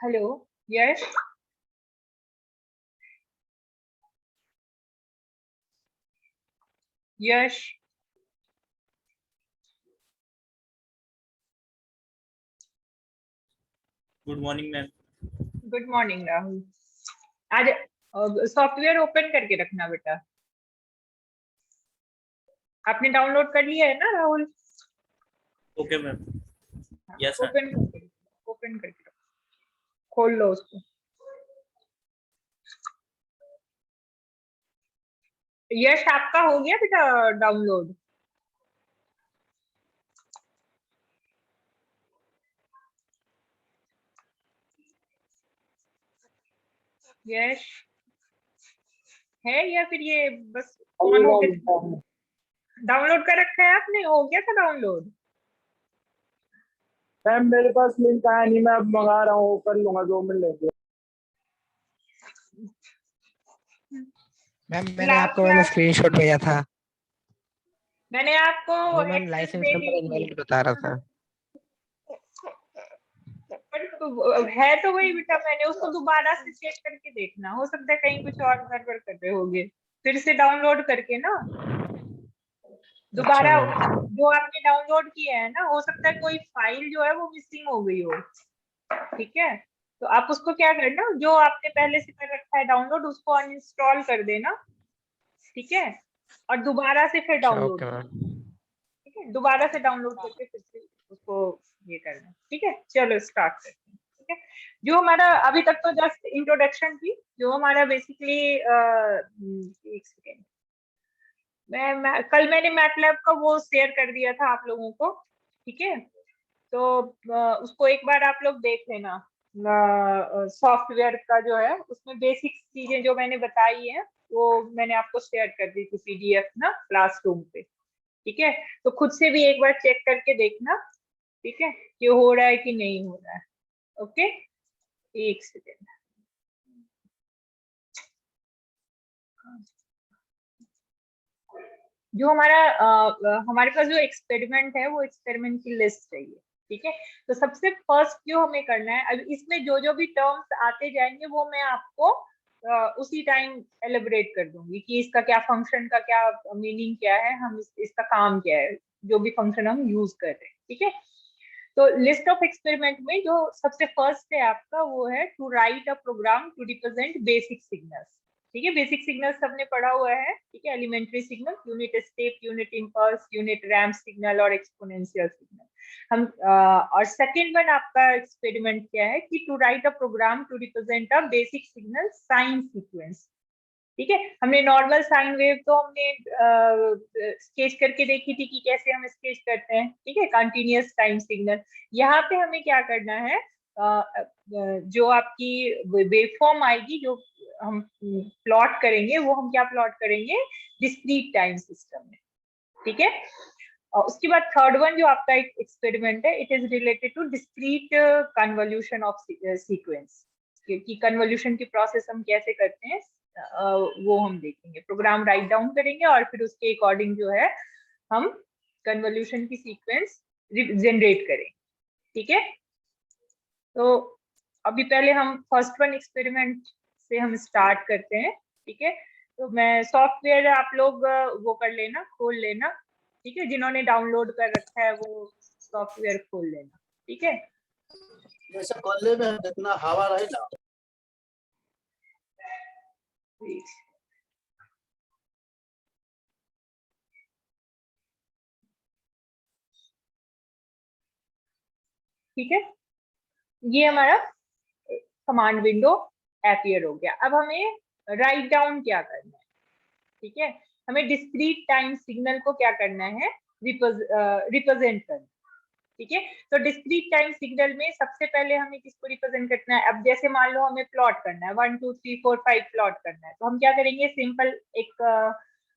Hello. Yes. Yash. Good morning ma'am. Good morning Rahul. आज software open करके रखना बेटा। आपने डाउनलोड कर लिया है ना Rahul? Okay ma'am. Yes ma'am. Open करके रखो, खोल लो उसको। यश आपका हो गया बेटा डाउनलोड? यश है या फिर ये बस ऑन हो गया? डाउनलोड कर रखा है आपने? हो गया था डाउनलोड? मैम मेरे पास लिंक आया नहीं, मैं अब मंगा रहा हूँ, कर लूंगा 2 मिनट लेके। मैम मैंने आपको स्क्रीनशॉट भेजा था। मैंने आपको वो मैम एक्सेस लाइसेंस दे नंबर दी इनवैलिड थी। बता रहा था। है तो वही बेटा, मैंने उसको दोबारा से चेक करके देखना, हो सकता है कहीं कुछ और गड़बड़ कर रहे होंगे। फिर से डाउनलोड करके ना दोबारा अच्छा मैम। जो आपने डाउनलोड किया है ना, हो सकता है कोई फाइल जो है वो मिसिंग हो गई हो। ठीक है, तो आप उसको क्या करना, जो आपने पहले से कर रखा है डाउनलोड उसको अनइंस्टॉल कर देना। ठीक है, और दोबारा से फिर अच्छा डाउनलोड ओके करना। मैम। ठीक है, दोबारा से डाउनलोड करके फिर से उसको ये करना। ठीक है, चलो स्टार्ट करते हैं। ठीक है, जो हमारा अभी तक तो जस्ट इंट्रोडक्शन थी, जो हमारा बेसिकली एक सेकेंड, कल मैंने मैटलैब का वो शेयर कर दिया था आप लोगों को। ठीक है, तो उसको एक बार आप लोग देख लेना। सॉफ्टवेयर का जो है उसमें बेसिक चीजें जो मैंने बताई है वो मैंने आपको शेयर कर दी थी पीडीएफ ना क्लासरूम पे। ठीक है, तो खुद से भी एक बार चेक करके देखना। ठीक है, कि हो रहा है कि नहीं हो रहा है। ओके, एक सेकेंड। जो हमारे पास जो एक्सपेरिमेंट है वो एक्सपेरिमेंट की लिस्ट चाहिए। ठीक है, तो सबसे फर्स्ट जो हमें करना है, अब इसमें जो जो भी टर्म्स आते जाएंगे वो मैं आपको उसी टाइम एलिब्रेट कर दूंगी कि इसका क्या फंक्शन का क्या मीनिंग क्या है, हम इसका काम क्या है, जो भी फंक्शन हम यूज कर रहे हैं। ठीक है, तो लिस्ट ऑफ एक्सपेरिमेंट में जो सबसे फर्स्ट है आपका वो है to write a program to represent basic signals. ठीक है, बेसिक सिग्नल सबने पढ़ा हुआ है। ठीक है, elementary signal, unit step, unit impulse, unit ramp signal और एक्सपोनेंशियल सिग्नल। हम और सेकंड वन आपका एक्सपेरिमेंट क्या है कि to write a program to represent a basic signal sine sequence. ठीक है, हमने नॉर्मल साइन वेव तो हमने स्केच करके देखी थी कि कैसे हम स्केच करते हैं। ठीक है, कंटिन्यूअस टाइम सिग्नल। यहाँ पे हमें क्या करना है, जो आपकी वेवफॉर्म आएगी जो हम प्लॉट करेंगे वो हम क्या प्लॉट करेंगे, डिस्क्रीट टाइम सिस्टम में। ठीक है, और उसके बाद थर्ड वन जो आपका एक एक्सपेरिमेंट है, it is related to discrete convolution of sequence. कि कन्वोल्यूशन की प्रोसेस हम कैसे करते हैं वो हम देखेंगे। प्रोग्राम राइट डाउन करेंगे और फिर उसके अकॉर्डिंग जो है हम कन्वोल्यूशन की सीक्वेंस जनरेट करें। ठीक है, तो अभी पहले हम फर्स्ट वन एक्सपेरिमेंट से हम स्टार्ट करते हैं। ठीक है, तो मैं सॉफ्टवेयर आप लोग वो कर लेना, खोल लेना। ठीक है, जिन्होंने डाउनलोड कर रखा है वो सॉफ्टवेयर खोल लेना। ठीक है, जैसे कोल्ले में जितना हवा रहेगा। ठीक है, ये हमारा कमांड विंडो अपीयर हो गया। अब हमें राइट डाउन क्या करना है? ठीक है, हमें डिस्क्रीट टाइम सिग्नल को क्या करना है, रिप्रेजेंट करना। ठीक है, तो डिस्क्रीट टाइम सिग्नल में सबसे पहले हमें किसको रिप्रेजेंट करना है? अब जैसे मान लो हमें प्लॉट करना है 1 2 3 4 5 प्लॉट करना है, तो हम क्या करेंगे, सिंपल एक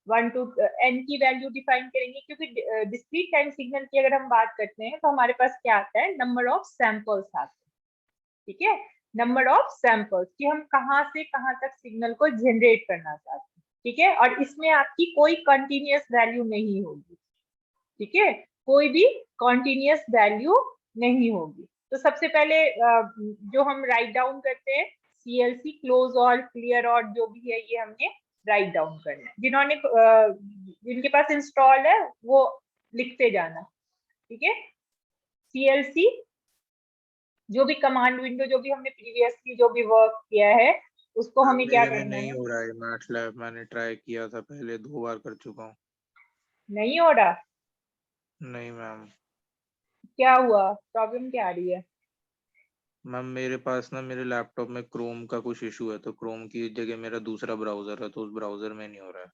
1 टू n की वैल्यू डिफाइन करेंगे। क्योंकि डिस्क्रीट टाइम सिग्नल की अगर हम बात करते हैं तो हमारे पास क्या आता है, नंबर ऑफ सैंपल्स आते हैं। ठीक है, नंबर ऑफ सैंपल्स कि हम कहाँ से कहाँ तक सिग्नल को जनरेट करना चाहते हैं। ठीक है, और इसमें आपकी कोई कंटिन्यूअस वैल्यू नहीं होगी। ठीक है, कोई भी कॉन्टिन्यूअस वैल्यू नहीं होगी। तो सबसे पहले जो हम राइट डाउन करते हैं CLC क्लोज और क्लियर और जो भी है ये हमने राइट डाउन करना है। जिन्होंने जिनके पास इंस्टॉल है वो लिखते जाना, ठीक है। CLC जो भी कमांड विंडो जो भी हमने प्रीवियसली जो भी वर्क किया है उसको हमें क्या मेरे में करना नहीं है। हो रहा है मैटलैब, मैंने ट्राई किया था पहले, 2 बार कर चुका हूँ। नहीं हो रहा? नहीं मैम। क्या हुआ, प्रॉब्लम क्या आ रही है? मैम मेरे पास ना मेरे लैपटॉप में क्रोम का कुछ इशू है, तो क्रोम की जगह मेरा दूसरा ब्राउजर है, तो उस ब्राउजर में नहीं हो रहा है।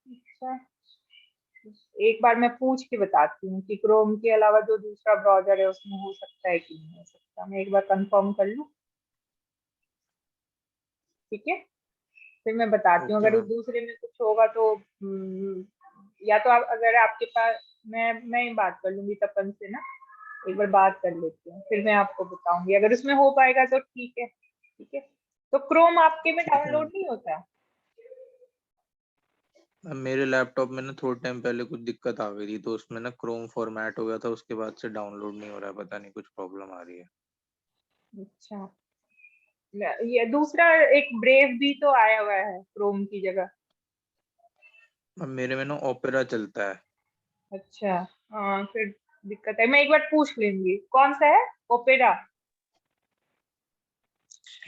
अच्छा, एक बार मैं पूछ के बताती हूँ कि क्रोम के अलावा जो दूसरा ब्राउजर है उसमें हो सकता है कि नहीं हो सकता। मैं एक बार कंफर्म कर लूँ, ठीक है, फिर मैं बताती हूँ। ओके अगर उस मैम। दूसरे में कुछ होगा तो या तो आप, अगर आपके पास, मैं बात कर लूंगी तपन से ना, एक बार बात कर लेती हूँ, फिर मैं आपको बताऊंगी। अगर उसमें हो पाएगा तो ठीक है, ठीक है। तो क्रोम आपके में ठीक है डाउनलोड मैम। नहीं होता? मैम मेरे लैपटॉप में ना थोड़े टाइम पहले कुछ दिक्कत आ गई थी, तो उसमें ना क्रोम फॉर्मेट हो गया था, उसके बाद से डाउनलोड नहीं हो रहा है, पता नहीं कुछ प्रॉब्लम आ रही है। अच्छा, ये दूसरा एक ब्रेव भी तो आया हुआ है क्रोम की जगह। मैम मेरे में ना ओपेरा चलता है। अच्छा, हाँ फिर दिक्कत है। मैं एक बार पूछ लूंगी कौन सा है, ओपेरा?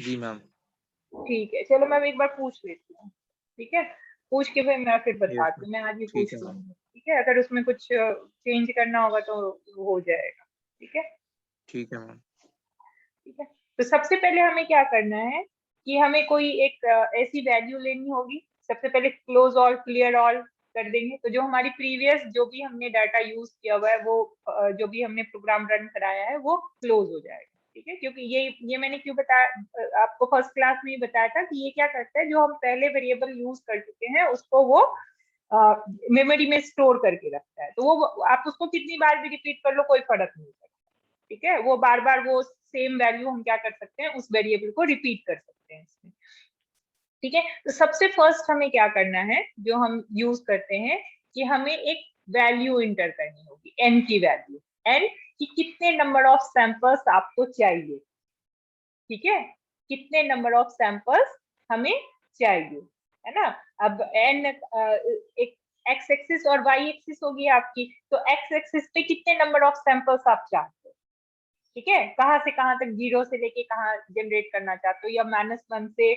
जी मैम। ठीक है, चलो मैं एक बार पूछ लेती हूँ, ठीक है। पूछ के फिर यस बताती मैम। हूँ, मैं आज ही ठीक पूछ है मैम। लूंगी, ठीक है। अगर उसमें कुछ चेंज करना होगा तो हो जाएगा, ठीक है। ठीक है मैम। ठीक है, तो सबसे पहले हमें क्या करना है कि हमें कोई एक ऐसी वैल्यू लेनी होगी। सबसे पहले क्लोज ऑल क्लियर ऑल कर देंगे, तो जो हमारी प्रीवियस जो भी हमने डाटा यूज किया हुआ है वो जो भी हमने प्रोग्राम रन कराया है वो क्लोज हो जाएगा, ठीक है। क्योंकि ये मैंने क्यों बताया, आपको फर्स्ट क्लास में ही बताया था कि ये क्या करता है, जो हम पहले वेरिएबल यूज कर चुके हैं उसको वो मेमोरी में स्टोर करके रखता है। तो वो आप उसको कितनी बार भी रिपीट कर लो कोई फर्क नहीं पड़ता, ठीक है। वो बार बार वो सेम वैल्यू हम क्या कर सकते हैं, उस वेरिएबल को रिपीट कर सकते हैं इसमें, ठीक है। तो सबसे फर्स्ट हमें क्या करना है, जो हम यूज करते हैं कि हमें एक वैल्यू इंटर करनी होगी, n की वैल्यू, n कि कितने नंबर ऑफ सैंपल्स आपको चाहिए, ठीक है। कितने नंबर ऑफ सैंपल्स हमें चाहिए, है ना। अब n एक x एक्सिस और y एक्सिस होगी आपकी, तो x एक्सिस पे कितने नंबर ऑफ सैंपल्स आप चाहते हो, ठीक है। कहाँ से कहाँ तक, 0 से लेके कहाँ जनरेट करना चाहते हो, या -1 से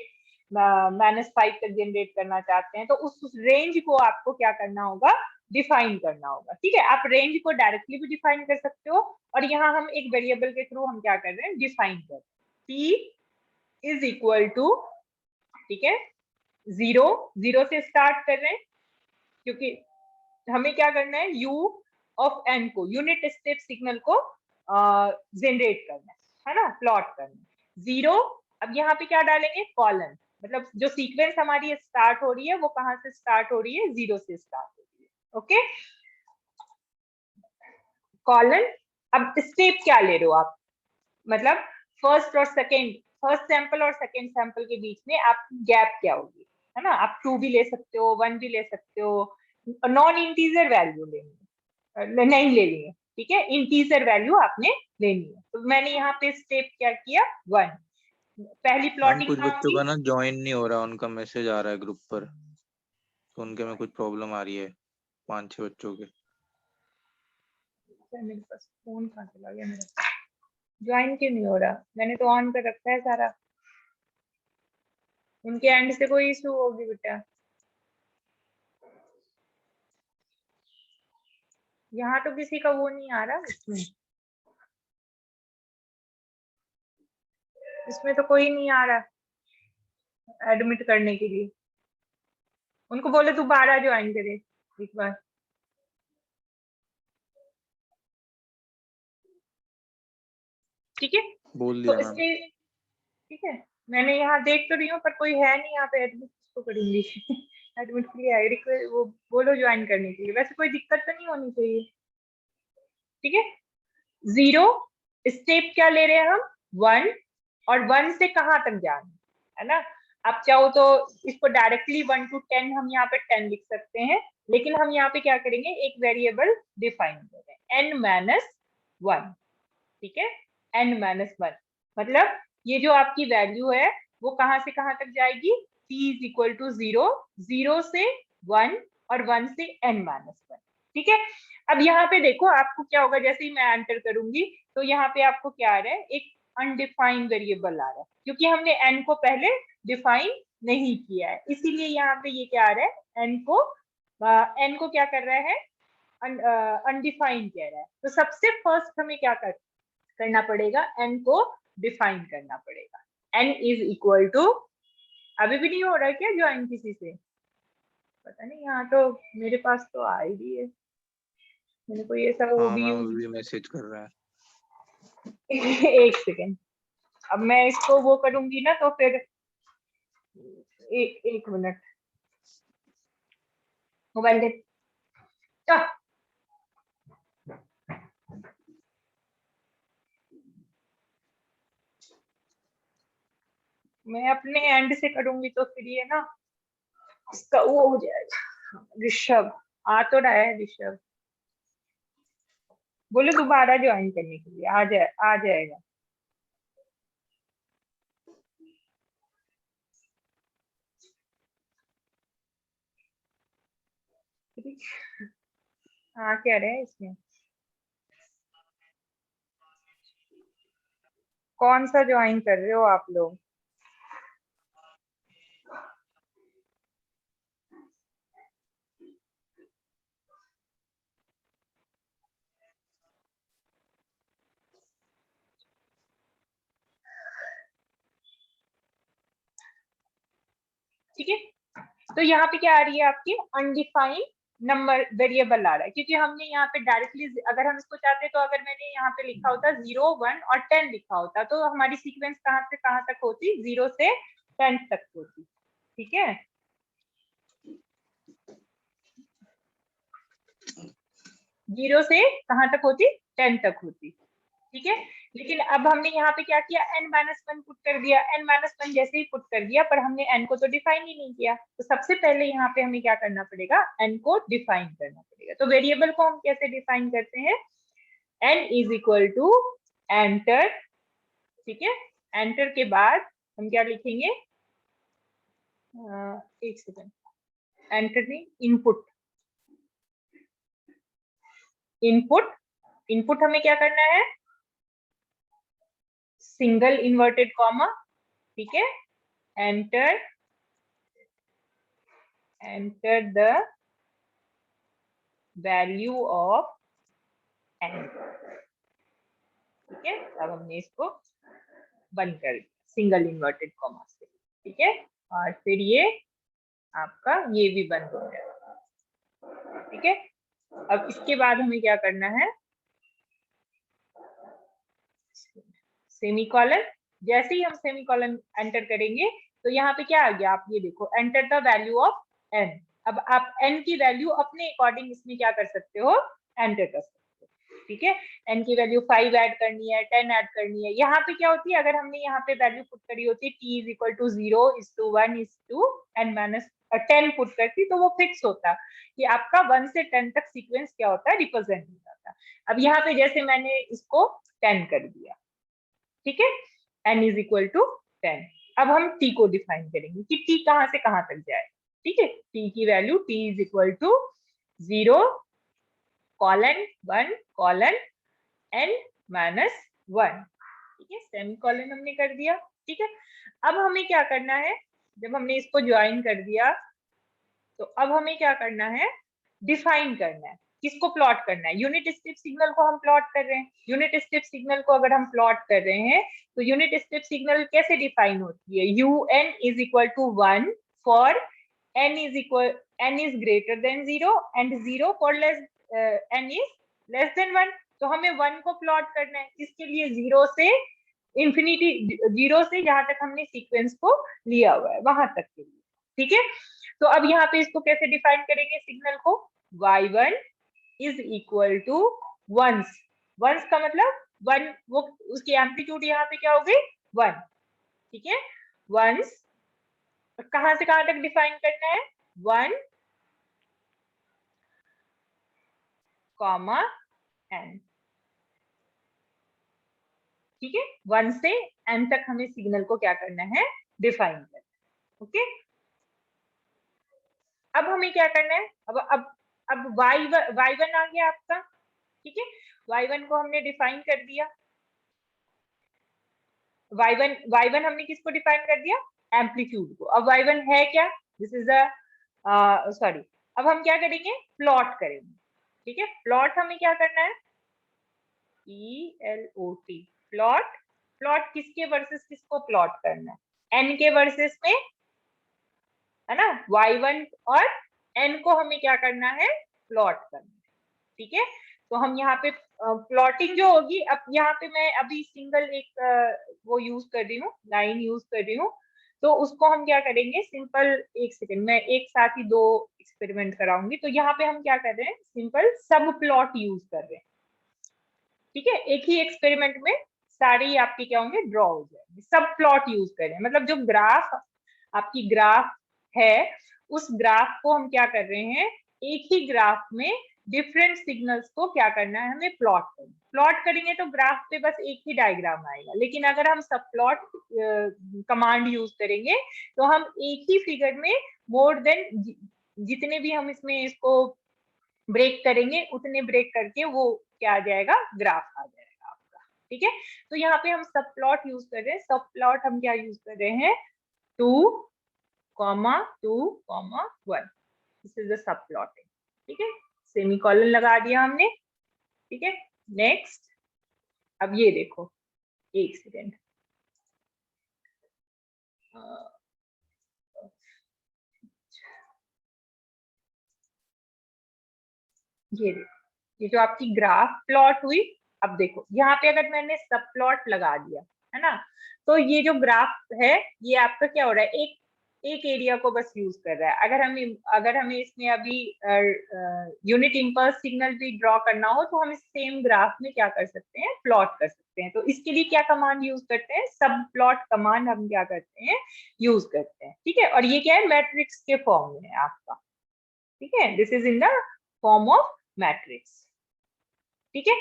-5 तक जनरेट करना चाहते हैं, तो उस रेंज को आपको क्या करना होगा, डिफाइन करना होगा, ठीक है। आप रेंज को डायरेक्टली भी डिफाइन कर सकते हो, और यहाँ हम एक वेरिएबल के थ्रू हम क्या कर रहे हैं, डिफाइन कर रहे हैं। p इज इक्वल टू, ठीक है, 0 से स्टार्ट कर रहे हैं, क्योंकि हमें क्या करना है, u ऑफ n को, यूनिट स्टेप सिग्नल को जनरेट करना है ना, प्लॉट करना है। 0, अब यहाँ पे क्या डालेंगे, कॉलन, मतलब जो सीक्वेंस हमारी स्टार्ट हो रही है वो कहाँ से स्टार्ट हो रही है, 0 से स्टार्ट हो रही है, ओके, कॉलन। अब स्टेप क्या ले रहे हो आप, मतलब फर्स्ट और सेकेंड, फर्स्ट सैंपल और सेकेंड सैंपल के बीच में आपकी गैप क्या होगी, है ना। आप 2 भी ले सकते हो, 1 भी ले सकते हो, नॉन इंटीजर वैल्यू लेनी नहीं लेनी है, ठीक है, इंटीजर वैल्यू आपने लेनी है। तो मैंने यहाँ पे स्टेप क्या किया, 1, पहली मैम प्लॉटिंग कुछ कहाँ बच्चों की, का ना ज्वाइन नहीं हो रहा, उनका मैसेज आ रहा है ग्रुप पर, तो उनके में कुछ प्रॉब्लम आ रही है, 5-6 बच्चों के। मेरे पास फोन कहाँ चला गया मेरा, ज्वाइन क्यों नहीं हो रहा, मैंने तो ऑन कर रखा है सारा। उनके एंड से कोई इशू होगी बेटा, यहाँ तो किसी का वो नहीं आ रहा, इसमें तो कोई नहीं आ रहा एडमिट करने के लिए। उनको बोले दोबारा ज्वाइन करे एक बार, ठीक है। बोल तो दिया मैम। इसके, ठीक है, मैंने यहाँ देख तो रही हूँ पर कोई है नहीं यहाँ पे एडमिट, किसको करूंगी एडमिट के लिए आई रिक्वेस्ट, वो बोलो ज्वाइन करने के लिए, वैसे कोई दिक्कत तो नहीं होनी चाहिए, ठीक है। 0 स्टेप क्या ले रहे हैं हम, 1, और 1 से कहाँ तक जाना है ना। आप चाहो तो इसको डायरेक्टली 1 to 10 हम यहाँ पे 10 लिख सकते हैं, लेकिन हम यहाँ पे क्या करेंगे, एक वेरिएबल डिफाइन कर रहे हैं, n-1, ठीक है, n माइनस 1 मतलब ये जो आपकी वैल्यू है वो कहां से कहां तक जाएगी, t इज इक्वल टू 0, 0 से 1 और 1 से n माइनस 1। ठीक है, अब यहाँ पे देखो आपको क्या होगा, जैसे ही मैं एंटर करूंगी तो यहाँ पे आपको क्या आ रहा है, एक अनडिफाइंड वेरिएबल आ रहा है, क्योंकि हमने n को पहले डिफाइन नहीं किया है, इसीलिए यहाँ पे ये क्या आ रहा है, n को क्या कर रहा है, अनडिफाइंड कह रहा है। तो सबसे फर्स्ट हमें क्या करना पड़ेगा, n को डिफाइन करना पड़ेगा। n इज इक्वल टू, अभी भी नहीं हो रहा है क्या ज्वाइन किसी से, पता नहीं, यहाँ तो मेरे पास तो आईडी है, मैंने कोई ऐसा वो हाँ भी मैम यूज अभी मैसेज कर रहा है। एक सेकेंड, अब मैं इसको वो करूंगी ना तो फिर एक मिनट, मोबाइल दे। मैं अपने एंड से करूंगी तो फिर ये ना इसका वो हो जाएगा। ऋषभ आ तो रहा है, ऋषभ बोलो दोबारा ज्वाइन करने के लिए, आ जाएगा। हाँ क्या रहे हैं इसमें, कौन सा ज्वाइन कर रहे हो आप लोग, ठीक है। तो यहाँ पे क्या आ रही है आपकी, अनडिफाइंड नंबर वेरिएबल आ रहा है, क्योंकि हमने यहाँ पे डायरेक्टली, अगर हम इसको चाहते तो अगर मैंने यहाँ पे लिखा होता 0, 1 और 10 लिखा होता तो हमारी सीक्वेंस कहाँ से कहाँ तक होती, 0 से 10 तक होती। ठीक है, 0 से कहाँ तक होती, 10 तक होती। ठीक है, लेकिन अब हमने यहाँ पे क्या किया, n-1 पुट कर दिया, n-1 जैसे ही पुट कर दिया पर हमने n को तो डिफाइन ही नहीं किया, तो सबसे पहले यहाँ पे हमें क्या करना पड़ेगा, n को डिफाइन करना पड़ेगा। तो वेरिएबल को हम कैसे डिफाइन करते हैं, n is equal to enter, ठीक है, एंटर के बाद हम क्या लिखेंगे, एक सेकेंड, एंटर नहीं, इनपुट, इनपुट, इनपुट हमें क्या करना है, सिंगल इन्वर्टेड कॉमा, ठीक है, enter, enter the value of n, ठीक है। अब हमने इसको बंद कर दिया सिंगल इन्वर्टेड कॉमा से, ठीक है, और फिर ये आपका ये भी बंद हो गया, ठीक है। अब इसके बाद हमें क्या करना है, सेमीकोलन, जैसे ही हम सेमीकोलन एंटर करेंगे तो यहाँ पे क्या आ गया, आप ये देखो, enter the value of n। अब आप n की वैल्यू अपने अकॉर्डिंग इसमें क्या कर सकते हो, एंटर कर सकते हो, ठीक है। n की वैल्यू 5 ऐड करनी है, 10 ऐड करनी है। यहाँ पे क्या होती है, अगर हमने यहाँ पे वैल्यू पुट करी होती t is equal to 0 is to 1 is to n minus 10 put करती तो वो फिक्स होता कि आपका 1 से 10 तक सीक्वेंस क्या होता है, रिप्रेजेंट हो जाता। अब यहाँ पे जैसे मैंने इसको 10 कर दिया, ठीक है, n इज इक्वल टू 10। अब हम t को डिफाइन करेंगे कि t कहां से कहां तक जाए, ठीक है, t की value t is equal to 0 colon 1 colon n minus 1, ठीक है, सेमी कॉलन हमने कर दिया, ठीक है। अब हमें क्या करना है, जब हमने इसको ज्वाइन कर दिया तो अब हमें क्या करना है, डिफाइन करना है, किसको प्लॉट करना है, यूनिट स्टेप सिग्नल को हम प्लॉट कर रहे हैं। यूनिट स्टेप सिग्नल को अगर हम प्लॉट कर रहे हैं तो यूनिट स्टेप सिग्नल कैसे डिफाइन होती है, un is equal to 1 for n is greater than 0 and 0 for n is less than 1। तो हमें 1 को प्लॉट करना है, इसके लिए 0 से इंफिनिटी, 0 से जहां तक हमने सीक्वेंस को लिया हुआ है वहां तक के लिए, ठीक है। तो अब यहाँ पे इसको कैसे डिफाइन करेंगे सिग्नल को, y1 is equal to ones, ones का मतलब 1, वो उसकी एम्पलीट्यूड यहाँ पे क्या हो गई 1, ठीक है। वंस कहां से कहां तक डिफाइन करना है, 1 कॉमा n, ठीक है, 1 से n तक हमें सिग्नल को क्या करना है, डिफाइन करना है। ओके, अब हमें क्या करना है, अब y1 आ गया आपका। ठीक है, y1 को हमने डिफाइन कर दिया। y1 हमने किसको डिफाइन कर दिया, एम्पलीट्यूड को। अब y1 है क्या, दिस इज अ सॉरी, अब हम क्या करेंगे, प्लॉट करेंगे। ठीक है, प्लॉट हमें क्या करना है, PLOT, प्लॉट। प्लॉट किसके वर्सेस किसको प्लॉट करना है, n के वर्सेस में, है ना, y1 और n को हमें क्या करना है, प्लॉट करना है। ठीक है, तो हम यहाँ पे प्लॉटिंग जो होगी, अब यहाँ पे मैं अभी सिंगल एक वो यूज कर रही हूँ, लाइन यूज कर रही हूँ, तो उसको हम क्या करेंगे, सिंपल, एक सेकेंड, मैं एक साथ ही 2 एक्सपेरिमेंट कराऊंगी। तो यहाँ पे हम क्या कर रहे हैं, सिंपल सब प्लॉट यूज कर रहे हैं। ठीक है, एक ही एक्सपेरिमेंट में सारे ही आपके क्या होंगे, ड्रॉ हो जाएंगे। सब प्लॉट यूज कर रहे हैं, मतलब जो ग्राफ आपकी ग्राफ है, उस ग्राफ को हम क्या कर रहे हैं, एक ही ग्राफ में डिफरेंट सिग्नल्स को क्या करना है, हमें प्लॉट करना। प्लॉट करेंगे तो ग्राफ पे बस एक ही डायग्राम आएगा, लेकिन अगर हम सब प्लॉट कमांड यूज करेंगे तो हम एक ही फिगर में मोर देन, जितने भी हम इसमें इसको ब्रेक करेंगे, उतने ब्रेक करके वो क्या आ जाएगा, ग्राफ आ जाएगा आपका। ठीक है, तो यहाँ पे हम सब प्लॉट यूज कर रहे हैं। सब प्लॉट हम क्या यूज कर रहे हैं, 2, 2, 1, this is the sub plotting. ठीक है, सेमीकोलन लगा दिया हमने। ठीक है, नेक्स्ट, अब ये देखो, एक सेकेंड, ये देखो, ये जो आपकी ग्राफ प्लॉट हुई, अब देखो यहाँ पे अगर मैंने सब प्लॉट लगा दिया, है ना, तो ये जो ग्राफ है, ये आपका क्या हो रहा है, एक एरिया को बस यूज कर रहा है। अगर हमें इसमें अभी यूनिट इंपल्स सिग्नल भी ड्रॉ करना हो, तो हम इस सेम ग्राफ में क्या कर सकते हैं, प्लॉट कर सकते हैं। तो इसके लिए क्या कमांड यूज करते हैं, सब प्लॉट कमांड हम क्या करते हैं, यूज करते हैं। ठीक है, और ये क्या है, मैट्रिक्स के फॉर्म में है आपका। ठीक है, this is in the form of matrix. ठीक है,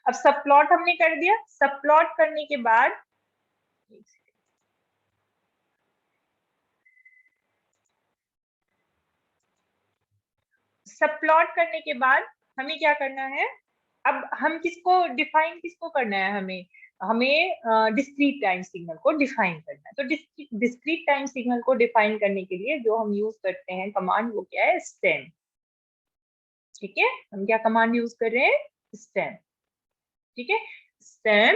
अब सब प्लॉट हमने कर दिया। सब प्लॉट करने के बाद, सब प्लॉट करने के बाद हमें क्या करना है, अब हम किसको करना है, हमें डिस्क्रीट टाइम सिग्नल को डिफाइन करना है। तो डिस्क्रीट टाइम सिग्नल को डिफाइन करने के लिए जो हम यूज करते हैं कमांड, वो क्या है, स्टेम। ठीक है, हम क्या कमांड यूज कर रहे हैं, स्टेम। ठीक है, स्टेम।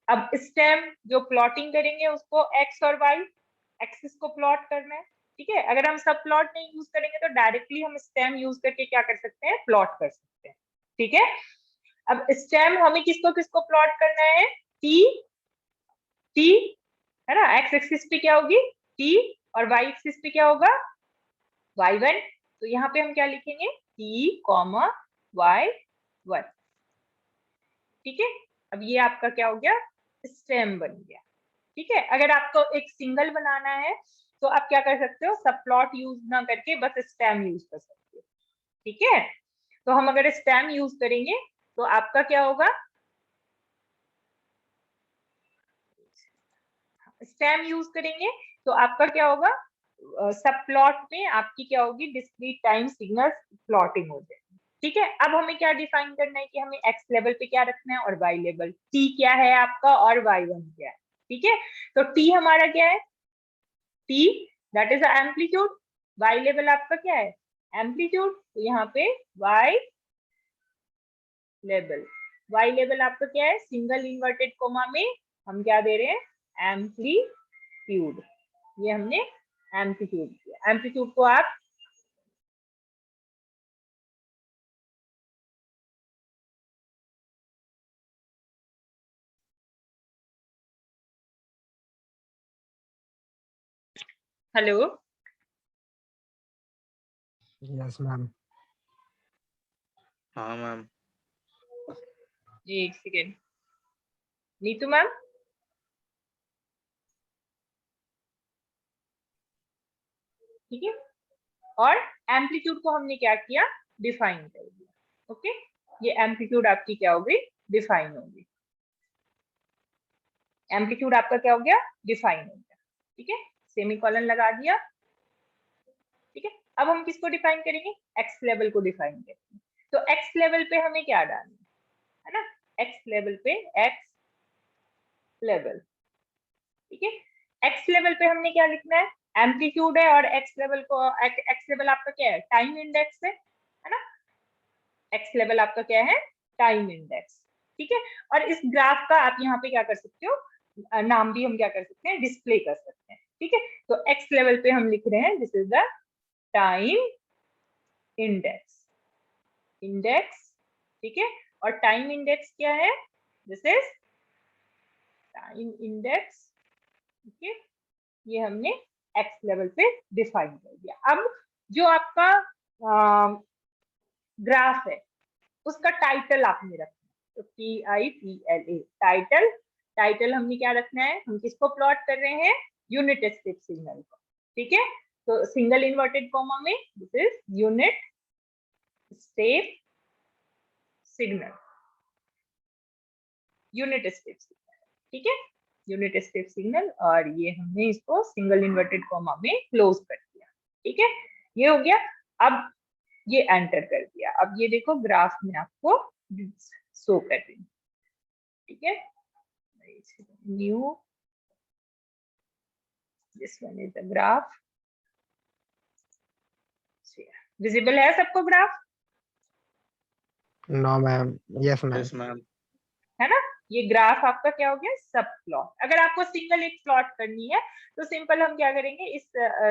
अब स्टेम जो प्लॉटिंग करेंगे, उसको एक्स और वाई एक्सिस को प्लॉट करना है। ठीक है, अगर हम सब प्लॉट नहीं यूज करेंगे तो डायरेक्टली हम स्टेम यूज करके क्या कर सकते हैं, प्लॉट कर सकते हैं। ठीक है, अब स्टेम हमें किसको किसको प्लॉट करना है, टी, है ना, एक्स एक्सिस पे क्या होगी, टी, और वाई एक्सिस पे क्या होगा, y1। तो यहाँ पे हम क्या लिखेंगे, t, y1। ठीक है, अब ये आपका क्या हो गया, स्टेम बन गया। ठीक है, अगर आपको एक सिंगल बनाना है तो आप क्या कर सकते हो, सब प्लॉट यूज ना करके बस स्टेम यूज कर सकते हो। ठीक है, तो हम अगर स्टेम यूज करेंगे तो आपका क्या होगा, स्टेम यूज करेंगे तो आपका क्या होगा, सब प्लॉट में आपकी क्या होगी, डिस्क्रीट टाइम सिग्नल प्लॉटिंग हो जाएगी। ठीक है, अब हमें क्या डिफाइन करना है कि हमें एक्स लेवल पे क्या रखना है और वाई लेवल, टी क्या है आपका और y1 क्या है। ठीक है, तो टी हमारा क्या है, T that is amplitude, Y level आपका क्या है, एम्पलीट्यूड। तो यहाँ पे वाई लेवल आपका क्या है, सिंगल इन्वर्टेड कोमा में हम क्या दे रहे हैं, एम्पलीट्यूड। ये हमने एम्पलीट्यूड किया। एम्पलीट्यूड को आप हेलो, यस मैम। हाँ मैम। जी एक सेकेंड, नीतू मैम, ठीक है, और एम्पलीट्यूड को हमने क्या किया, डिफाइन कर दिया। ओके, ये एम्पलीट्यूड आपकी क्या होगी, डिफाइन होगी। एम्पलीट्यूड आपका क्या हो गया, डिफाइन हो गया। ठीक है, सेमीकोलन लगा दिया। ठीक है, अब हम किसको डिफाइन करेंगे, एक्स लेवल को डिफाइन करेंगे। तो एक्स लेवल पे हमें क्या डालना है ना, एक्स लेवल पे, एक्स लेवल। ठीक है, एक्स लेवल पे हमने क्या लिखना है, एम्पलीट्यूड है, और एक्स लेवल को, एक्स लेवल आपका क्या है, टाइम इंडेक्स है ना। एक्स लेवल आपका क्या है, टाइम इंडेक्स। ठीक है, और इस ग्राफ का आप यहाँ पे क्या कर सकते हो, नाम भी हम क्या कर सकते हैं, डिस्प्ले कर सकते हैं। ठीक है, तो एक्स लेवल पे हम लिख रहे हैं this is the time index, index. ठीक है, और टाइम इंडेक्स क्या है, दिस इज टाइम इंडेक्स। ठीक है, ये हमने एक्स लेवल पे डिफाइन कर दिया। अब जो आपका ग्राफ है उसका टाइटल आपने रखना है, तो TITLA टाइटल। टाइटल हमने क्या रखना है, हम किसको प्लॉट कर रहे हैं, यूनिट स्टेप सिग्नल को। ठीक है, तो सिंगल इन्वर्टेड कॉमा में this is unit step signal, unit step signal. ठीक है, यूनिट स्टेप सिग्नल, और ये हमने इसको सिंगल इन्वर्टेड कॉमा में क्लोज कर दिया। ठीक है, ये हो गया। अब ये एंटर कर दिया, अब ये देखो ग्राफ में आपको शो कर रही है। ठीक है, new, this one is the graph, visible है सबको graph, no ma'am, yes ma'am. Yes ma'am. है ना। ये ग्राफ आपका क्या हो गया, सब प्लॉट। अगर आपको सिंगल एक प्लॉट करनी है तो सिंपल हम क्या करेंगे, इस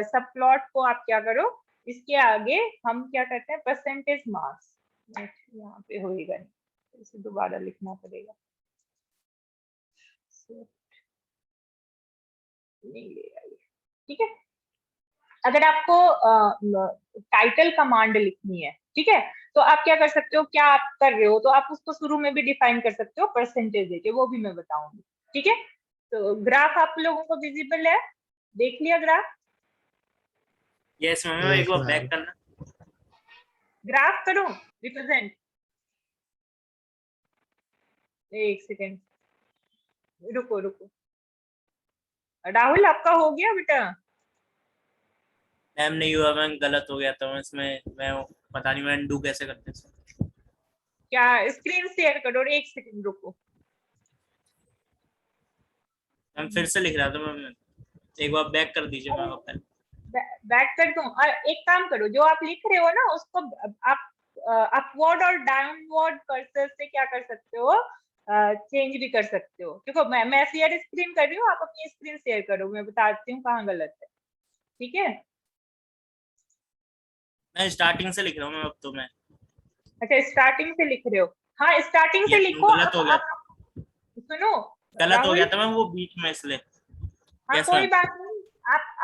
सब प्लॉट को आप क्या करो, इसके आगे हम क्या करते हैं, परसेंटेज मार्क्स, यहाँ पे होएगा नहीं, इसे दोबारा लिखना पड़ेगा, नहीं लेगा ये। ठीक है, अगर आपको टाइटल कमांड लिखनी है, ठीक है, तो आप क्या कर सकते हो, क्या आप कर रहे हो, तो आप उसको शुरू में भी डिफाइन कर सकते हो परसेंटेज देके, वो भी मैं बताऊंगी। ठीक है, तो ग्राफ आप लोगों को विजिबल है, देख लिया ग्राफ, यस मैम, एक बार बैक करना। ग्राफ करो रिप्रेजेंट, एक सेकेंड, रुको रुको, राहुल आपका हो गया बेटा, मैम नहीं हुआ मैम, गलत हो गया था इसमें, मैं पता नहीं मैं अनडू कैसे करते हैं। क्या स्क्रीन शेयर करो, एक सेकेंड रुको, मैम फिर से लिख रहा था मैम, एक बार बैक कर दीजिए मैम अपन। बैक कर दूं, और एक काम करो, जो आप लिख रहे हो ना उसको आप अपवर्ड और डाउनवर्ड कर्सर से क्या कर सकते हो, चेंज भी कर सकते हो। देखो मैं शेयर स्क्रीन कर रही हूँ, आप अपनी स्क्रीन शेयर करो, मैं बताती हूँ कहाँ गलत है। ठीक है, मैं स्टार्टिंग से लिख रहा हूँ मैम अब तो मैं। अच्छा स्टार्टिंग से लिख रहे हो, हाँ स्टार्टिंग से यस मैम, लिखो। गलत हो गया, सुनो गलत हो गया राहुल, था मैम वो बीच में इसलिए। हाँ यस कोई मैम। बात नहीं,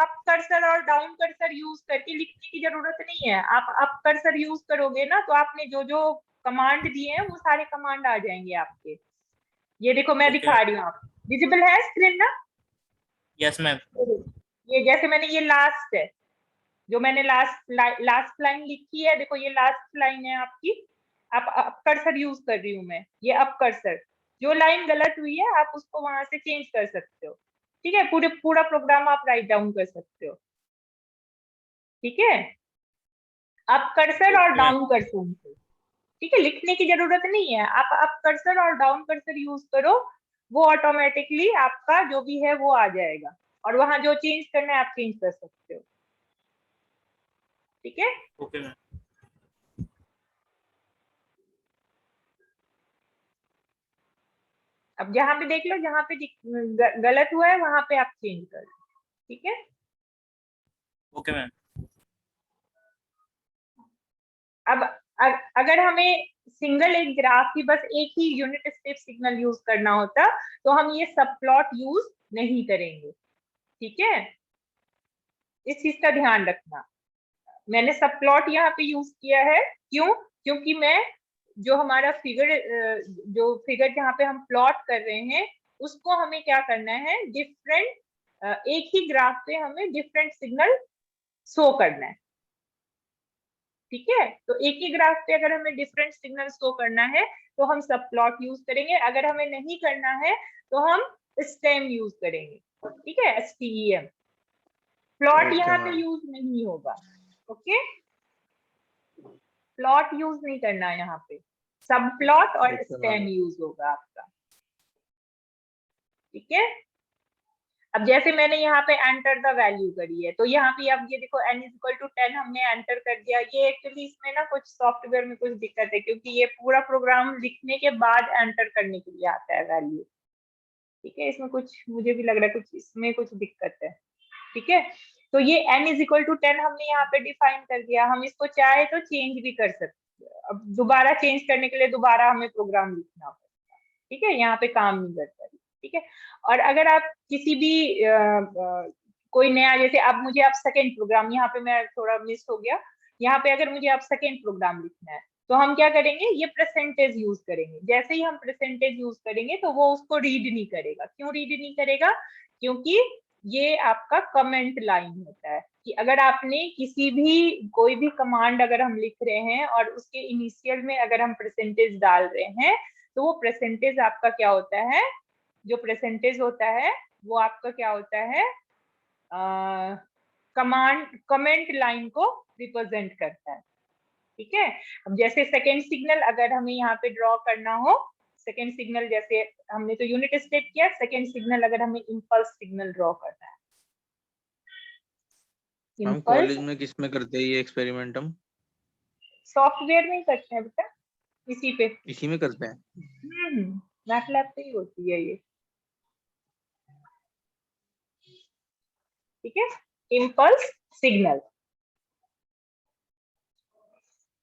आप कर्सर और डाउन कर्सर यूज करके लिखने की जरूरत नहीं है। आप कर्सर यूज करोगे ना तो आपने जो जो कमांड दिए हैं वो सारे कमांड आ जाएंगे आपके। ये देखो मैं दिखा रही हूँ, आप विजिबल है स्क्रीन ना। Yes ma'am. ये जैसे मैंने ये लास्ट है, जो मैंने लास्ट लाइन लिखी है, देखो ये लास्ट लाइन है आपकी, आप कर्सर यूज कर रही हूँ मैं, ये अप कर्सर, जो लाइन गलत हुई है आप उसको वहां से चेंज कर सकते हो। ठीक है, पूरा प्रोग्राम आप राइट डाउन कर सकते हो। ठीक है, आप कर्सर और डाउन कर्सर, ठीक है, लिखने की जरूरत नहीं है, आप कर्सर और डाउन कर्सर यूज करो, वो ऑटोमेटिकली आपका जो भी है वो आ जाएगा, और वहां जो चेंज करना है आप चेंज कर सकते हो। ठीक है, ओके मैम। अब जहाँ पे देख लो, जहाँ पे गलत हुआ है वहां पे आप चेंज कर लो। ठीक है, ओके मैम। अब अगर हमें सिंगल एक ग्राफ की बस एक ही यूनिट स्टेप सिग्नल यूज करना होता तो हम ये सब प्लॉट यूज नहीं करेंगे। ठीक है, इस चीज का ध्यान रखना, मैंने सब प्लॉट यहाँ पे यूज किया है, क्यों, क्योंकि मैं जो हमारा फिगर जहाँ पे हम प्लॉट कर रहे हैं उसको हमें क्या करना है, डिफरेंट एक ही ग्राफ पे हमें डिफरेंट सिग्नल शो करना है। ठीक है, तो एक ही ग्राफ पे अगर हमें डिफरेंट सिग्नल शो करना है तो हम सब प्लॉट यूज करेंगे, अगर हमें नहीं करना है तो हम स्टेम यूज करेंगे, ठीक है, STEM। प्लॉट Okay, यहाँ पे ma'am. यूज नहीं होगा, ओके, प्लॉट यूज नहीं करना है यहाँ पे, सब प्लॉट और Okay, स्टेम ma'am. यूज होगा आपका, ठीक है। अब जैसे मैंने यहाँ पे एंटर द वैल्यू करी है, तो यहाँ पे अब ये देखो n=10 हमने एंटर कर दिया। ये एक्चुअली इसमें ना कुछ सॉफ्टवेयर में कुछ दिक्कत है, क्योंकि ये पूरा प्रोग्राम लिखने के बाद एंटर करने के लिए आता है वैल्यू, ठीक है। इसमें कुछ मुझे भी लग रहा है कुछ इसमें कुछ दिक्कत है, ठीक है। तो ये n=10 हमने यहाँ पे डिफाइन कर दिया। हम इसको चाहे तो चेंज भी कर सकते हैं, अब दोबारा चेंज करने के लिए दोबारा हमें प्रोग्राम लिखना पड़ेगा, ठीक है, यहाँ पे काम नहीं करता, ठीक है। और अगर आप किसी भी कोई नया, जैसे अब मुझे आप सेकेंड प्रोग्राम, यहाँ पे मैं थोड़ा मिस हो गया, यहाँ पे अगर मुझे आप सेकेंड प्रोग्राम लिखना है तो हम क्या करेंगे, ये परसेंटेज यूज करेंगे। जैसे ही हम परसेंटेज यूज करेंगे तो वो उसको रीड नहीं करेगा। क्यों रीड नहीं करेगा? क्योंकि ये आपका कमेंट लाइन होता है कि अगर आपने किसी भी कोई भी कमांड अगर हम लिख रहे हैं और उसके इनिशियल में अगर हम परसेंटेज डाल रहे हैं, तो वो परसेंटेज आपका क्या होता है, जो परसेंटेज होता है वो आपका क्या होता है, कमेंट लाइन को रिप्रेजेंट करता है, ठीक है। अब जैसे सेकेंड सिग्नल अगर हमें यहाँ पे ड्रॉ करना हो, सेकेंड सिग्नल जैसे हमने तो यूनिट स्टेप किया, सेकेंड सिग्नल अगर हमें इम्पल्स सिग्नल ड्रॉ करना है, हम कॉलेज में किस में करते हैं ये एक्सपेरिमेंट? हम सॉफ्टवेयर में ही करते हैं बेटा, इसी पे, इसी में करते हैं। मैटलैब पे ही होती है ये, ठीक है, इम्पल्स सिग्नल,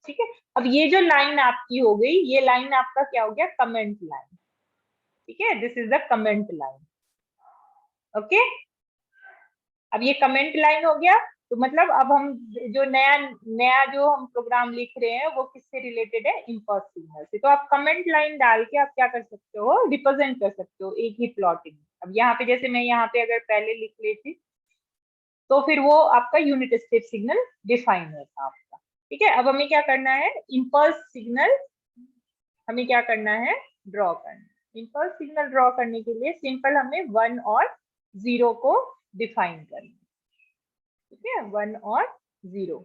ठीक है। अब ये जो लाइन आपकी हो गई, ये लाइन आपका क्या हो गया, कमेंट लाइन, ठीक है, this is the comment line, okay. अब ये कमेंट लाइन हो गया, तो मतलब अब हम जो नया नया जो हम प्रोग्राम लिख रहे हैं वो किससे रिलेटेड है, इम्पल्स सिग्नल से। तो आप कमेंट लाइन डाल के आप क्या कर सकते हो, रिप्रेजेंट कर सकते हो एक ही प्लॉटिंग। अब यहाँ पे जैसे मैं यहाँ पे अगर पहले लिख लेती तो फिर वो आपका यूनिट स्टेप सिग्नल डिफाइन होता आपका, ठीक है। अब हमें क्या करना है, इम्पल्स सिग्नल हमें क्या करना है, ड्रॉ करना। इम्पल्स सिग्नल ड्रॉ करने के लिए सिंपल हमें 1 और 0 को डिफाइन करना, ठीक है, 1 और 0।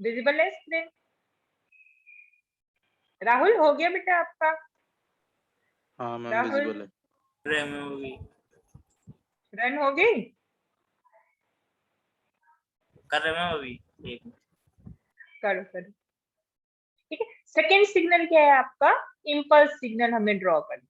विजिबल है स्क्रीन? राहुल हो गया बेटा आपका? हाँ मैम, राहुल विजिबल है। रैम होगी, रन हो गई? कर रहे हैं अभी, एक करो करो, ठीक है। सेकेंड सिग्नल क्या है आपका, इम्पल्स सिग्नल हमें ड्रॉ करना,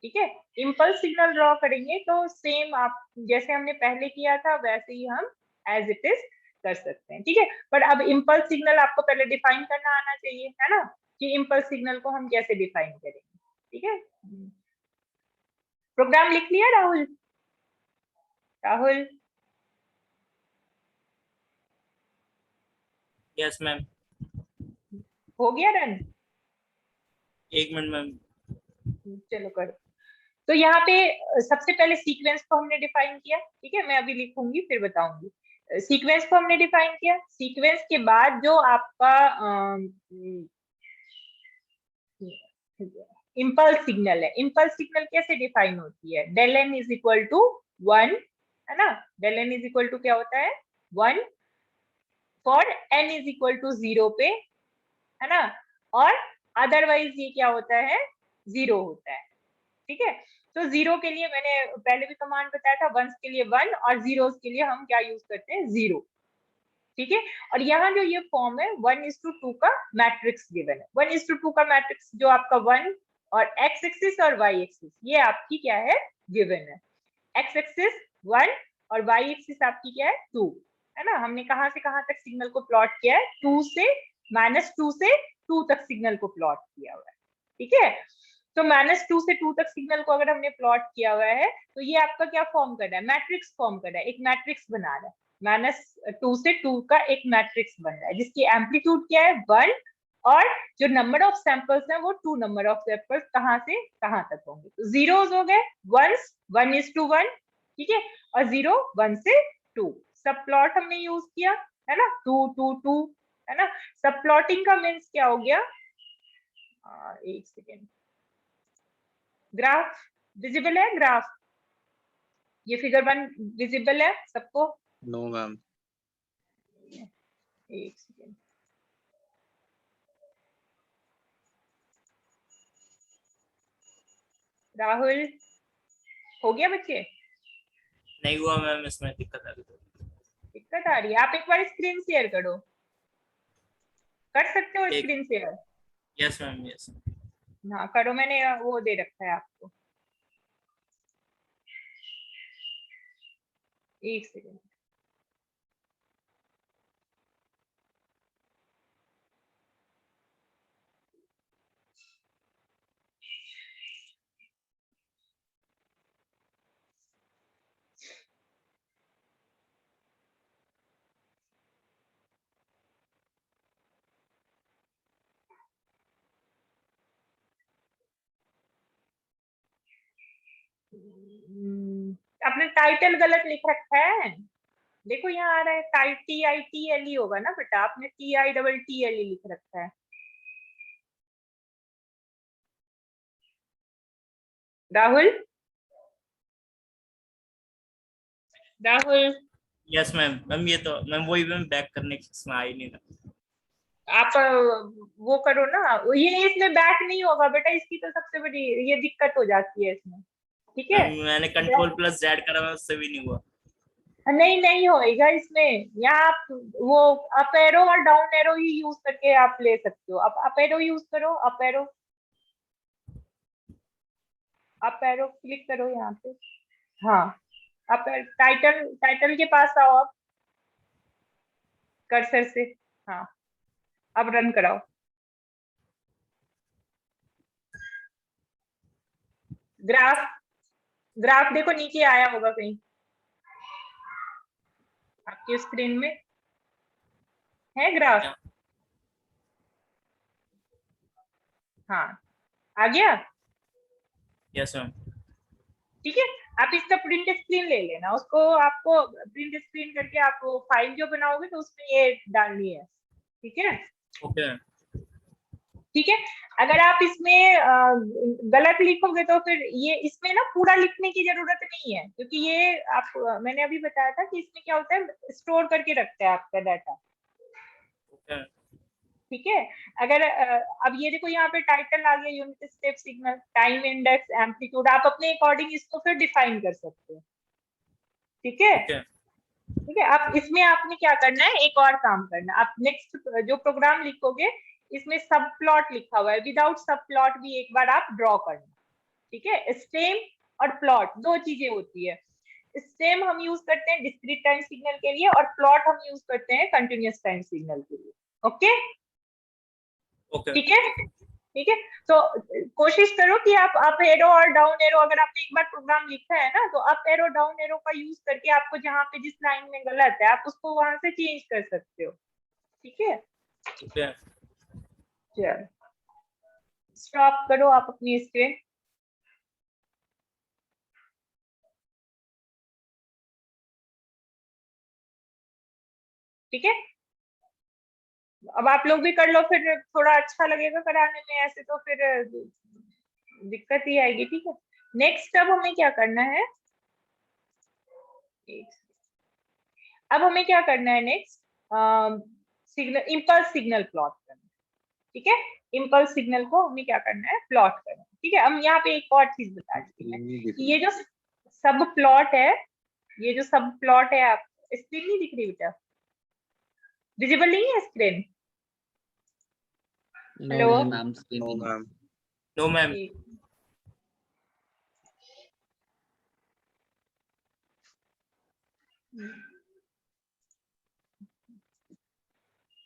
ठीक है। इम्पल्स सिग्नल ड्रॉ करेंगे तो सेम आप जैसे हमने पहले किया था वैसे ही हम एज इट इज कर सकते हैं, ठीक है। बट अब इम्पल्स सिग्नल आपको पहले डिफाइन करना आना चाहिए, है ना, कि इम्पल्स सिग्नल को हम कैसे डिफाइन करेंगे, ठीक है। प्रोग्राम लिख लिया राहुल? राहुल यस मैम, हो गया रन? 1 minute ma'am. चलो करो। तो यहाँ पे सबसे पहले सीक्वेंस को हमने डिफाइन किया, ठीक है, मैं अभी लिखूंगी फिर बताऊंगी। सीक्वेंस को हमने डिफाइन किया, सीक्वेंस के बाद जो आपका इम्पल्स सिग्नल है, इम्पल्स सिग्नल कैसे डिफाइन होती है, del n is equal to 1, है ना, del n is equal to क्या होता है, 1 for n is equal to 0 पे, है ना, और अदरवाइज ये क्या होता है, 0 होता है, ठीक है। तो 0 के लिए मैंने पहले भी कमांड बताया था, 1s के लिए 1 और 0s के लिए हम क्या यूज करते हैं, 0, ठीक है। और यहाँ जो ये फॉर्म है 1:2 का मैट्रिक्स गिवन है, 1:2 का मैट्रिक्स जो आपका 1 और x एक्सिस और y एक्सिस ये आपकी क्या है, गिवन है। x एक्सिस 1 और y एक्सिस आपकी क्या है, 2, है ना। हमने कहाँ से कहाँ तक सिग्नल को प्लॉट किया है, -2 से 2 तक सिग्नल को प्लॉट किया हुआ है, ठीक है। तो -2 से 2 तक सिग्नल को अगर हमने प्लॉट किया हुआ है तो ये आपका क्या फॉर्म कर रहा है, मैट्रिक्स फॉर्म कर रहा है, एक मैट्रिक्स बना रहा है, -2 से 2 का एक मैट्रिक्स बन रहा है जिसकी एम्पलीट्यूड क्या है 1, और जो नंबर ऑफ सैंपल्स है वो 2 नंबर ऑफ सैंपल्स कहाँ से कहाँ तक होंगे। तो जीरोस हो गए, वंस 1:1, ठीक है, और 0 1 से 2। सब प्लॉट हमने यूज किया है ना, 2 2 2 है ना। सब प्लॉटिंग का मीन्स क्या हो गया, एक सेकेंड, ग्राफ विजिबल है, ग्राफ ये फिगर 1 विजिबल है सबको? No ma'am. एक सेकेंड, राहुल हो गया बच्चे? नहीं हुआ मैम, इसमें दिक्कत आ गई। दिक्कत आ रही है? आप एक बार स्क्रीन शेयर करो, कर सकते हो screen share? Yes ma'am, yes. हाँ करो, मैंने वो दे रखा है आपको, एक सेकेंड। आपने टाइटल गलत लिख रखा है, देखो यहाँ आ रहा है TITLE होगा ना बेटा, आपने TITTLE लिख रखा है। Rahul, Rahul yes ma'am. Ma'am ये तो मैम वही मैम बैक करने की इसमें आ ही नहीं रहा। आप वो करो ना, ये इसमें बैक नहीं होगा बेटा, इसकी तो सबसे बड़ी ये दिक्कत हो जाती है इसमें, ठीक है। मैम मैंने Ctrl+Z करा, मैं उससे भी नहीं हुआ। नहीं नहीं होएगा इसमें, यहाँ आप वो अप एरो और डाउन एरो ही यूज करके आप ले सकते हो। आप अप एरो यूज करो, up arrow, up arrow click करो यहाँ पे, हाँ आप टाइटल, टाइटल के पास आओ आप कर्सर से, हाँ अब रन कराओ। ग्राफ, ग्राफ देखो नीचे आया होगा कहीं आपकी स्क्रीन में, है ग्राफ? हाँ आ गया, यस मैम। ठीक है। आप इसका प्रिंट स्क्रीन ले लेना, उसको आपको प्रिंट स्क्रीन करके आप वो फाइल जो बनाओगे तो उसमें ये डालनी है, ठीक है। ओके ठीक है, अगर आप इसमें गलत लिखोगे तो फिर ये इसमें ना पूरा लिखने की जरूरत नहीं है, क्योंकि ये आप मैंने अभी बताया था कि इसमें क्या होता है, स्टोर करके रखता है आपका डाटा, ओके ठीक है। अगर अब ये देखो यहाँ पे टाइटल आ गया, unit step signal, time index, amplitude, आप अपने अकॉर्डिंग इसको फिर डिफाइन कर सकते हो, ठीक है। ओके ठीक है, आप इसमें आपने क्या करना है, एक और काम करना, आप नेक्स्ट जो प्रोग्राम लिखोगे इसमें सब प्लॉट लिखा हुआ है, विदाउट सब प्लॉट भी एक बार आप ड्रॉ करना, ठीक है। स्टेम और प्लॉट दो चीजें होती है, स्टेम हम यूज करते हैं डिस्क्रीट टाइम सिग्नल के लिए और प्लॉट हम यूज करते हैं कंटिन्यूअस टाइम सिग्नल के लिए, ओके ओके ठीक है। ठीक है, तो कोशिश करो कि आप अप एरो और डाउन एरो, अगर आपने एक बार प्रोग्राम लिखा है ना तो अप एरो डाउन एरो का यूज करके आपको जहाँ पे जिस लाइन में गलत है आप उसको वहां से चेंज कर सकते हो, ठीक है। ओके चलो स्टॉप करो आप अपनी स्क्रीन, ठीक है। अब आप लोग भी कर लो, फिर थोड़ा अच्छा लगेगा कराने में, ऐसे तो फिर दिक्कत ही आएगी, ठीक है। नेक्स्ट अब हमें क्या करना है, अब हमें क्या करना है next, signal, impulse signal plot करना, ठीक है। इम्पल्स सिग्नल को हमें क्या करना है, प्लॉट करना, ठीक है। हम यहाँ पे एक और चीज बता देती हैं, ये जो सब प्लॉट है, ये जो सब प्लॉट है, आप स्क्रीन नहीं दिख रही बेटा, विजिबल नहीं है screen? Hello no ma'am. No ma'am.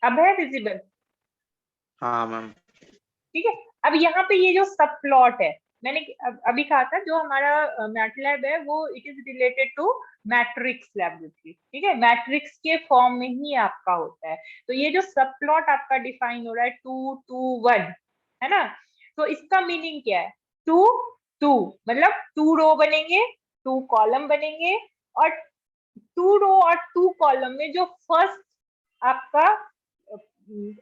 अब है विजिबल? हाँ मैम। ठीक है, अब यहाँ पे ये जो सब प्लॉट है मैंने अभी कहा था जो हमारा मैटलैब है वो it is related to matrix laboratory, ठीक है, मैट्रिक्स के फॉर्म में ही आपका होता है। तो ये जो सब प्लॉट आपका डिफाइन हो रहा है 2 2 1 है ना, तो इसका मीनिंग क्या है, 2 2 मतलब 2 रो बनेंगे, 2 कॉलम बनेंगे, और 2 रो और 2 कॉलम में जो आपका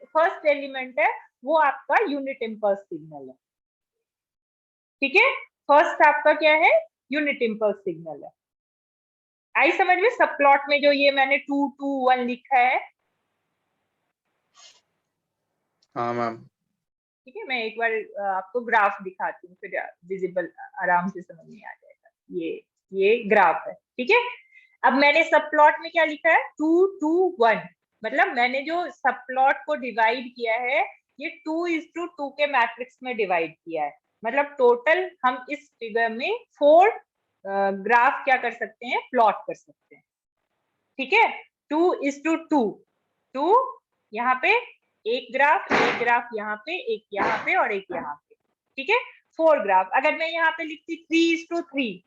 फर्स्ट एलिमेंट है वो आपका यूनिट इम्पल्स सिग्नल है, ठीक है। फर्स्ट आपका क्या है, यूनिट इम्पल्स सिग्नल है। आई समझ में, सब प्लॉट में जो ये मैंने 2 2 1 लिखा है, हाँ मैम। ठीक है। मैं एक बार आपको ग्राफ दिखाती हूँ, फिर विजिबल आराम से समझ में आ जाएगा। ये ग्राफ है, ठीक है। अब मैंने सब प्लॉट में क्या लिखा है, 2 2 1, मतलब मैंने जो सब प्लॉट को डिवाइड किया है ये 2:2 के मैट्रिक्स में डिवाइड किया है। मतलब टोटल हम इस फिगर में 4 ग्राफ क्या कर सकते हैं, प्लॉट कर सकते हैं, ठीक है। 2:2, 2 यहाँ पे एक ग्राफ यहाँ पे, एक यहाँ पे और एक यहाँ पे, ठीक है। 4 ग्राफ। अगर मैं यहाँ पे लिखती 3:3,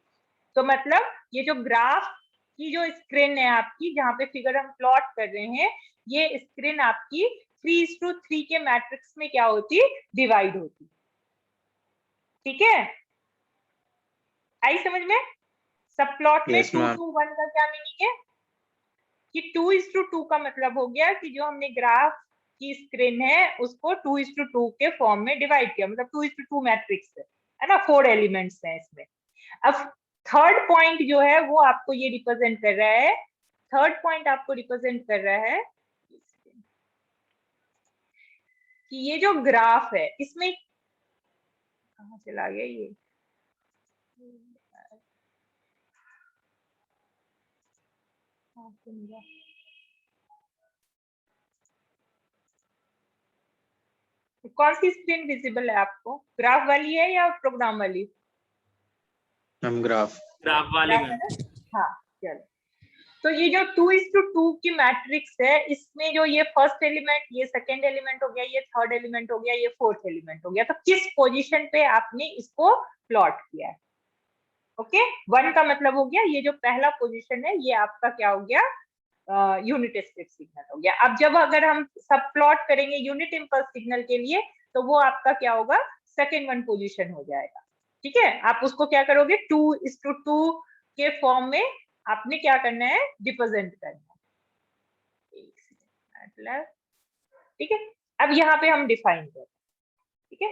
तो मतलब ये जो ग्राफ की जो स्क्रीन है आपकी, जहाँ पे फिगर हम प्लॉट कर रहे हैं, ये स्क्रीन आपकी 3:3 के मैट्रिक्स में क्या होती, डिवाइड होती, ठीक है। आई समझ में। सब प्लॉट में Yes, 2 ma'am. 2 1 का क्या मीनिंग है कि 2:2 का मतलब हो गया कि जो हमने ग्राफ की स्क्रीन है उसको 2:2 के फॉर्म में डिवाइड किया, मतलब 2:2 मैट्रिक्स है ना, 4 एलिमेंट्स हैं इसमें। अब थर्ड पॉइंट जो है वो आपको ये रिप्रेजेंट कर रहा है, थर्ड पॉइंट आपको रिप्रेजेंट कर रहा है कि ये जो ग्राफ है इसमें कहाँ चला गया ये, कौन सी स्क्रीन विजिबल है आपको, ग्राफ वाली है या प्रोग्राम वाली? मैम ग्राफ वाली ग्राफ है में। ना? हाँ चलो। तो ये जो 2:2 की मैट्रिक्स है, इसमें जो ये फर्स्ट एलिमेंट, ये सेकेंड एलिमेंट हो गया, ये थर्ड एलिमेंट हो गया, ये फोर्थ एलिमेंट हो गया, तो किस पोजीशन पे आपने इसको प्लॉट किया है? ओके, 1 का मतलब हो गया ये जो पहला पोजीशन है ये आपका क्या हो गया, यूनिट स्टेप सिग्नल हो गया। अब जब अगर हम सब प्लॉट करेंगे यूनिट इम्पल्स सिग्नल के लिए, तो वो आपका क्या होगा, सेकेंड 1 पोजीशन हो जाएगा, ठीक है। आप उसको क्या करोगे, 2:2 के फॉर्म में आपने क्या करना है, रिप्रेजेंट करना है, मतलब ठीक है। अब यहाँ पे हम डिफाइन करें, ठीक है।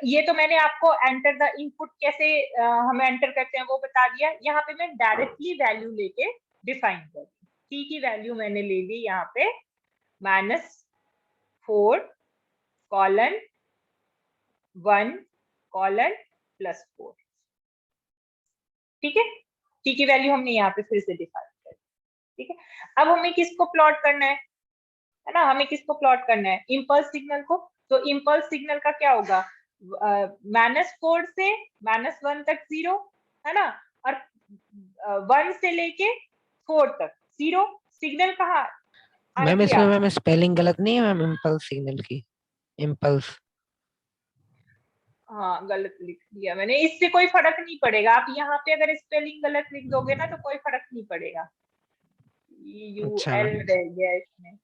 ये तो मैंने आपको एंटर द इनपुट कैसे हम एंटर करते हैं वो बता दिया। यहाँ पे मैं डायरेक्टली वैल्यू लेके डिफाइन कर दी, टी की वैल्यू मैंने ले ली यहाँ पे -4 कॉलन 1 कॉलन +4, ठीक है। टी की वैल्यू हमने यहाँ पे फिर से डिफाइन कर दी, ठीक है। अब हमें किसको प्लॉट करना है ना, हमें किसको प्लॉट करना है, इम्पल्स सिग्नल को। तो इम्पल्स सिग्नल का क्या होगा, -4 से -1 तक 0 है ना, और 1 से लेके 4 तक 0। सिग्नल कहाँ मैम इसमें मैम स्पेलिंग गलत नहीं है मैम, इम्पल्स सिग्नल की, इम्पल्स। हाँ गलत लिख दिया मैंने, इससे कोई फर्क नहीं पड़ेगा। आप यहाँ पे अगर स्पेलिंग गलत लिख दोगे ना तो कोई फर्क नहीं पड़ेगा, अच्छा UL रह गया इसमें,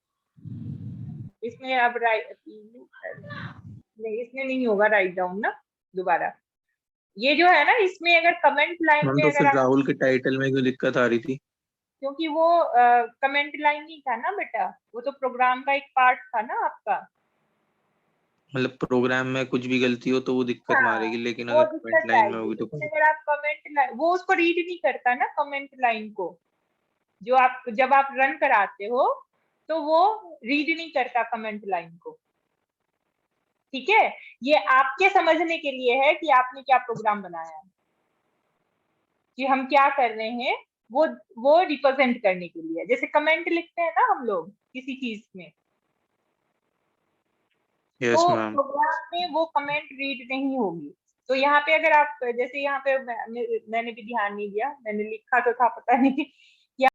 इसमें अब राइट नहीं, इसमें नहीं होगा राइट डाउन ना दोबारा। ये जो है ना, इसमें अगर कमेंट लाइन मैम, में तो अगर फिर आप, राहुल के टाइटल में क्यों दिक्कत आ रही थी? क्योंकि वो कमेंट लाइन नहीं था ना बेटा, वो तो प्रोग्राम का एक पार्ट था ना आपका। मतलब प्रोग्राम में कुछ भी गलती हो तो वो दिक्कत हाँ, मारेगी, लेकिन वो अगर कमेंट दिक्कत लाइन में आएगी, होगी तो लेकिन अगर आप कमेंट लाइन, वो उसको रीड नहीं करता ना कमेंट लाइन को, जो आप जब आप रन कराते हो तो वो रीड नहीं करता कमेंट लाइन को, ठीक है। ये आपके समझने के लिए है कि आपने क्या प्रोग्राम बनाया है, कि हम क्या कर रहे हैं, वो रिप्रेजेंट करने के लिए। जैसे कमेंट लिखते हैं ना हम लोग किसी चीज में, यस तो मैम। प्रोग्राम में वो कमेंट रीड नहीं होगी। तो यहाँ पे अगर आप, जैसे यहाँ पे मैंने भी ध्यान नहीं दिया, मैंने लिखा तो था पता नहीं